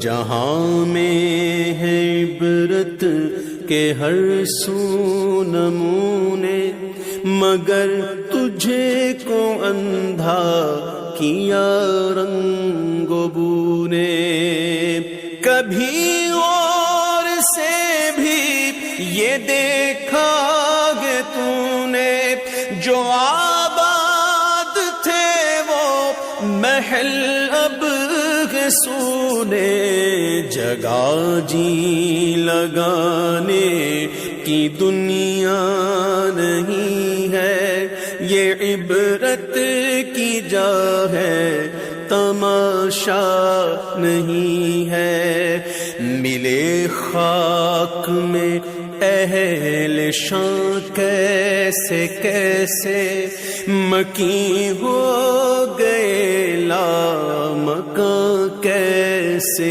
جہاں میں ہے عبرت کے ہر سو نمونے، مگر تجھے کو اندھا کیا رنگ و بو نے۔ کبھی اور سے بھی یہ دیکھا گے تو نے، جو آباد تھے وہ محل اب سونے۔ جگہ جی لگانے کی دنیا نہیں ہے، یہ عبرت کی جا ہے، تماشا نہیں ہے۔ ملے خاک میں اہل شان کیسے کیسے، مکی ہو گئے لامکاں کیسے